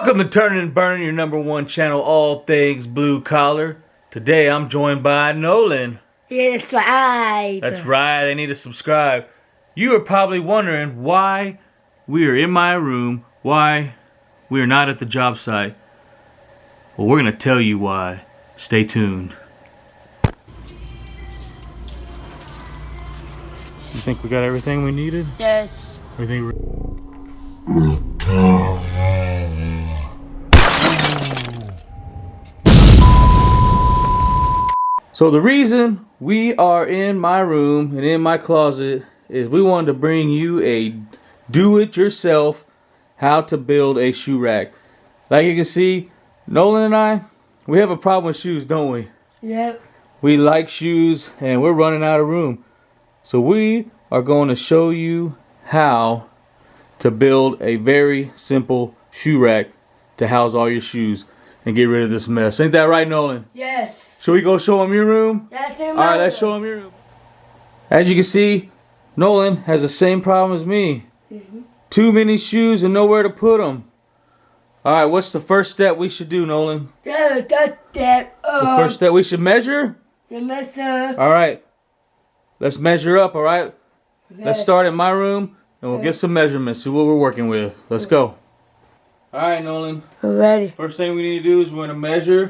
Welcome to Turnin and Burnin, your #1 channel, all things blue collar. Today I'm joined by Nolan. Yeah, that's right. That's right, they need to subscribe. You are probably wondering why we are in my room, why we are not at the job site. Well, we're going to tell you why. Stay tuned. You think we got everything we needed? Yes. Everything. So the reason we are in my room and in my closet is we wanted to bring you a do-it-yourself how to build a shoe rack. Like you can see, Nolan and I, we have a problem with shoes, don't we? Yep. We like shoes and we're running out of room. So we are going to show you how to build a very simple shoe rack to house all your shoes and get rid of this mess. Ain't that right, Nolan? Yes. Should we go show them your room? That's All right, let's show them your room. As you can see, Nolan has the same problem as me. Too many shoes and nowhere to put them. All right, what's the first step we should do, Nolan? The first step we should measure? All right, let's measure up, all right? Let's start in my room and we'll get some measurements, see what we're working with. Let's go. All right, Nolan. I'm ready. First thing we need to do is we're going to measure.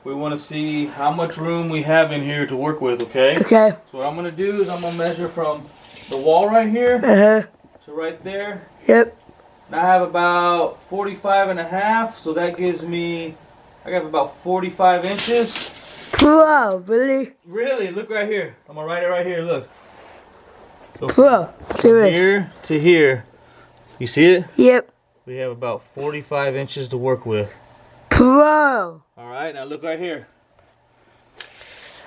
We want to see how much room we have in here to work with, okay? Okay. So what I'm going to do is I'm going to measure from the wall right here to right there. Yep. And I have about 45.5, so that gives me, I got about 45 inches. Whoa, really? Really? Look right here. I'm going to write it right here, look. So Whoa, from here to here. You see it? Yep. We have about 45 inches to work with. Whoa. Alright, now look right here.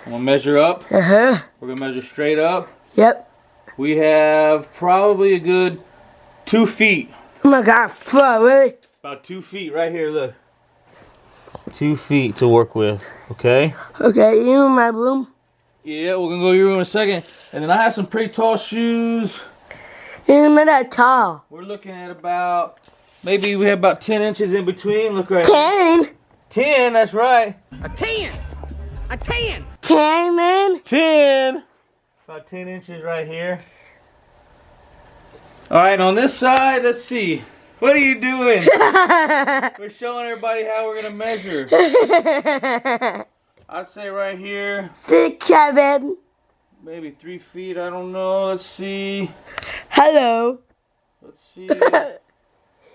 I'm going to measure up. We're going to measure straight up. Yep. We have probably a good 2 feet. Oh my God, whoa, really? About 2 feet right here, look. 2 feet to work with, okay? Okay, you in my room? Yeah, we're going to go to your room in a second. And then I have some pretty tall shoes. You're not that tall. We're looking at about, maybe we have about 10 inches in between. Look right 10? 10, that's right. A 10! A 10! 10, man? 10! About 10 inches right here. Alright, on this side, let's see. What are you doing? We're showing everybody how we're going to measure. I'd say right here. 6, 7. Maybe 3 feet, I don't know. Let's see. Hello. Let's see.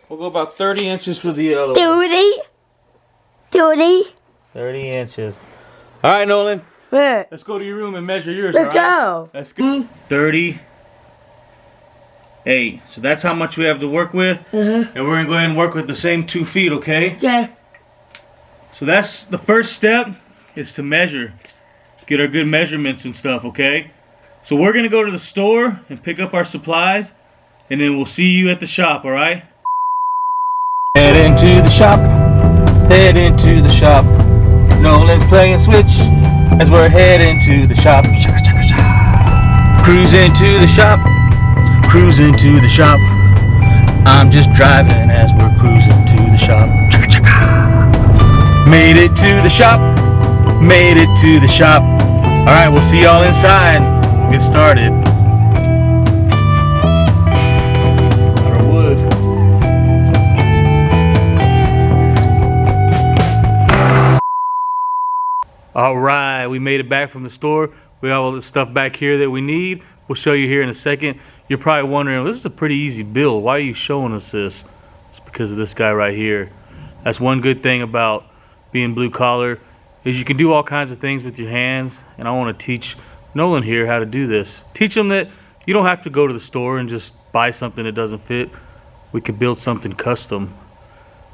We'll go about 30 inches for the other one. 30? 30? 30 inches. Alright, Nolan. What? Let's go to your room and measure yours, Let's alright? go. Let's go. 38. So that's how much we have to work with. And we're going to go ahead and work with the same 2 feet, okay? Okay. So that's the first step, is to measure. Get our good measurements and stuff, okay? So we're going to go to the store and pick up our supplies. And then we'll see you at the shop, alright? Head into the shop. Head into the shop. Nolan's playing Switch as we're heading to the shop. Shaka, shaka, shaka. Cruise into the shop. Cruise into the shop. I'm just driving as we're cruising to the shop. Chaka, chaka. Made it to the shop. Made it to the shop. Alright, we'll see y'all inside. Get started. Our wood. Alright, we made it back from the store. We have all the stuff back here that we need. We'll show you here in a second. You're probably wondering, this is a pretty easy build. Why are you showing us this? It's because of this guy right here. That's one good thing about being blue collar, is you can do all kinds of things with your hands. And I want to teach Nolan here how to do this. Teach him that you don't have to go to the store and just buy something that doesn't fit. We can build something custom.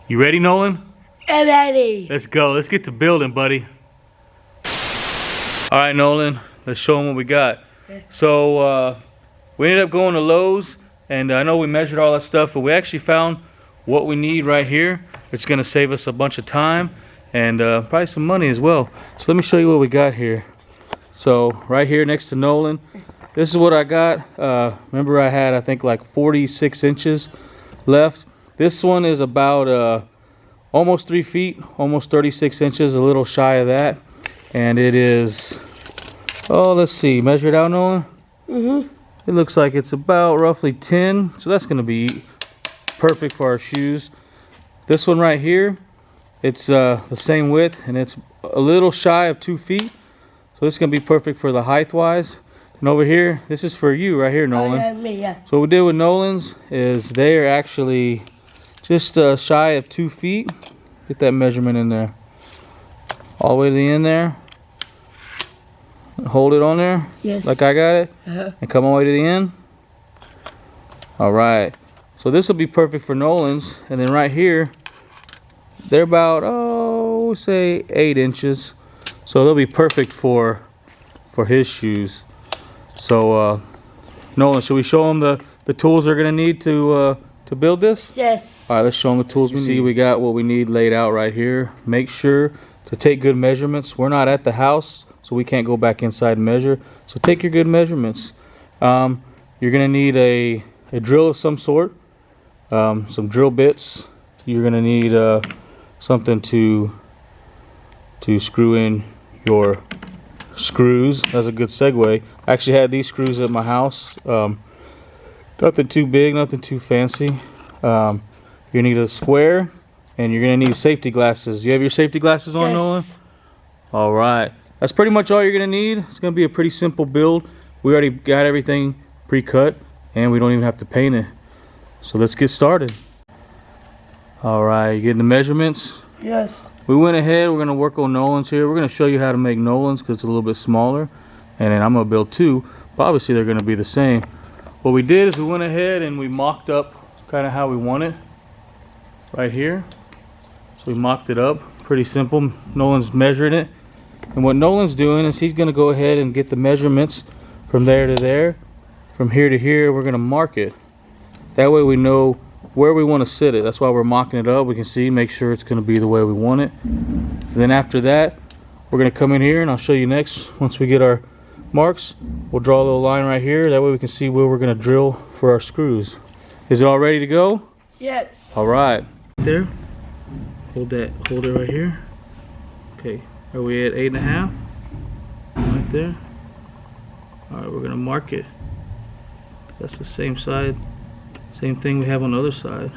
You ready, Nolan? I'm ready. Let's go. Let's get to building, buddy. All right, Nolan. Let's show him what we got. So we ended up going to Lowe's, and I know we measured all that stuff, but we actually found what we need right here. It's going to save us a bunch of time and probably some money as well. So let me show you what we got here. So right here next to Nolan, this is what I got. Remember I had, I think, like 46 inches left. This one is about almost 3 feet, almost 36 inches, a little shy of that. And it is, oh, let's see, measure it out, Nolan. It looks like it's about roughly 10, so that's gonna be perfect for our shoes. This one right here, it's the same width, and it's a little shy of 2 feet, so this is gonna be perfect for the height wise. And over here, this is for you right here, Nolan. Oh, yeah, me, yeah. So what we did with Nolan's is they are actually just shy of 2 feet. Get that measurement in there, all the way to the end there. Hold it on there, Yes. like I got it, and come all the way to the end. All right, so this will be perfect for Nolan's. And then right here, they're about, oh, say 8 inches, so they'll be perfect for his shoes. So Nolan, should we show him the tools they're gonna need to build this? Yes. All right, let's show them the tools we need. We got what we need laid out right here. Make sure to take good measurements. We're not at the house, so we can't go back inside and measure. So take your good measurements. You're gonna need a drill of some sort, some drill bits. You're gonna need something to screw in your screws. That's a good segue. I actually had these screws at my house. Nothing too big, nothing too fancy. You're gonna need a square, and you're gonna need safety glasses. You have your safety glasses on, Yes. Nolan? All right. That's pretty much all you're gonna need. It's gonna be a pretty simple build. We already got everything pre-cut, and we don't even have to paint it. So let's get started. All right, you getting the measurements? Yes. We went ahead, we're gonna work on Nolan's here. We're gonna show you how to make Nolan's because it's a little bit smaller. And then I'm gonna build two, but obviously they're gonna be the same. What we did is we went ahead and we mocked up kind of how we want it right here. So we mocked it up, pretty simple. Nolan's measuring it. And what Nolan's doing is he's gonna go ahead and get the measurements from there to there. From here to here, we're gonna mark it. That way we know where we want to sit it. That's why we're mocking it up. We can see, make sure it's gonna be the way we want it. And then after that, we're gonna come in here and I'll show you next. Once we get our marks, we'll draw a little line right here. That way we can see where we're gonna drill for our screws. Is it all ready to go? Yes. All right. There. Hold it right here. Okay. Are we at 8.5? Right there. All right, we're gonna mark it. That's the same side, same thing we have on the other side.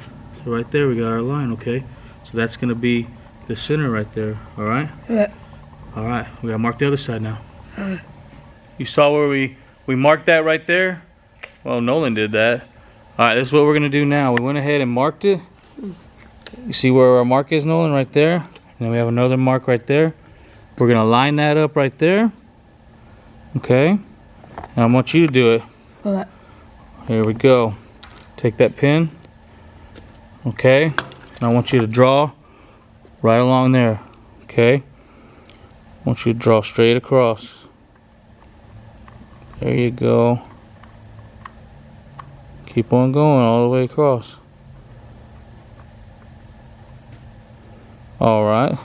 So right there we got our line, okay? So that's gonna be the center right there, all right? Yeah. All right, we gotta mark the other side now. You saw where we marked that right there? Well, Nolan did that. All right, this is what we're gonna do now. We went ahead and marked it. You see where our mark is, Nolan, right there? And then we have another mark right there. We're gonna line that up right there. Okay, and I want you to do it. All right. Here we go. Take that pin. Okay, and I want you to draw right along there. Okay, I want you to draw straight across. There you go. Keep on going all the way across. All right.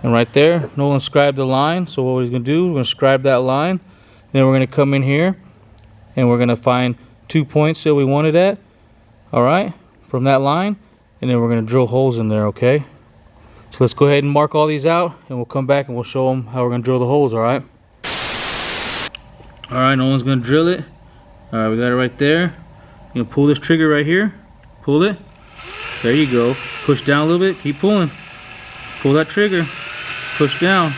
And right there, Nolan scribed the line. So what he's gonna do, we're gonna scribe that line. Then we're gonna come in here and we're gonna find 2 points that we wanted at. All right, from that line. And then we're gonna drill holes in there, okay? So let's go ahead and mark all these out and we'll come back and we'll show them how we're gonna drill the holes, all right? All right, Nolan's gonna drill it. All right, we got it right there. You're gonna pull this trigger right here. Pull it. There you go. Push down a little bit, keep pulling. Pull that trigger. Push down.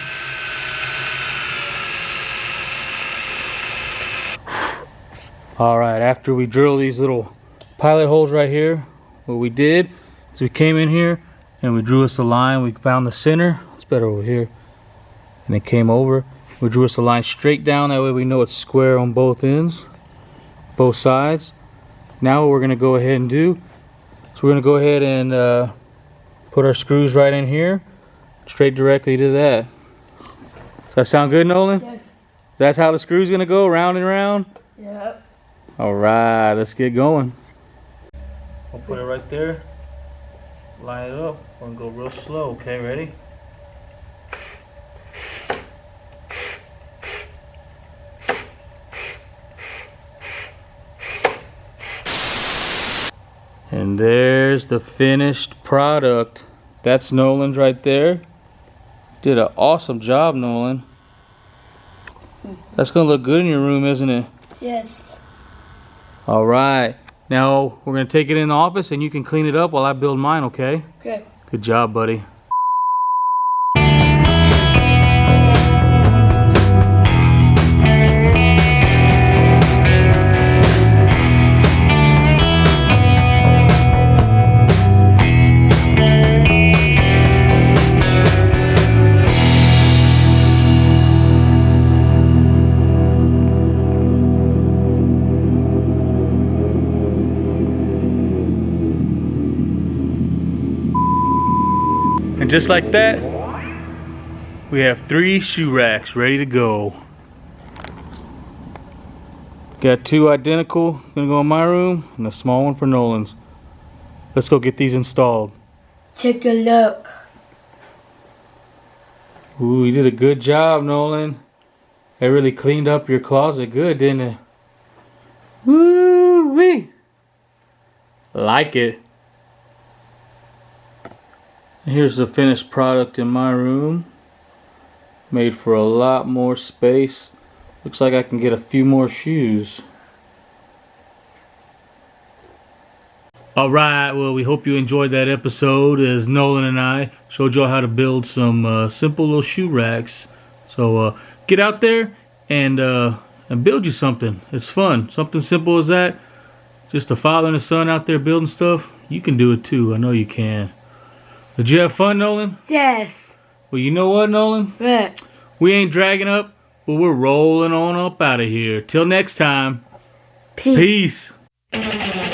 All right, after we drill these little pilot holes right here, what we did is we came in here and we drew us a line. We found the center. It's better over here. And it came over. We drew us a line straight down. That way we know it's square on both ends, both sides. Now what we're gonna go ahead and do is we're gonna go ahead and put our screws right in here, straight directly to that. Does that sound good, Nolan? Yes. That's how the screw's gonna go, round and round? Yep. All right, let's get going. We'll put it right there, line it up. We're gonna go real slow, okay, ready? And there's the finished product. That's Nolan's right there. Did an awesome job, Nolan. That's gonna look good in your room, isn't it? Yes. All right. Now we're gonna take it in the office and you can clean it up while I build mine, okay? Okay. Good job, buddy. And just like that, we have 3 shoe racks ready to go. Got 2 identical, gonna go in my room, and a small one for Nolan's. Let's go get these installed. Take a look. Ooh, you did a good job, Nolan. That really cleaned up your closet good, didn't it? Woo-wee! Like it. Here's the finished product in my room. Made for a lot more space. Looks like I can get a few more shoes. Alright, well, we hope you enjoyed that episode as Nolan and I showed you how to build some simple little shoe racks. So get out there and build you something. It's fun. Something simple as that. Just a father and a son out there building stuff. You can do it too. I know you can. Did you have fun, Nolan? Yes. Well, you know what, Nolan? What? We ain't dragging up, but we're rolling on up out of here. Till next time. Peace. Peace.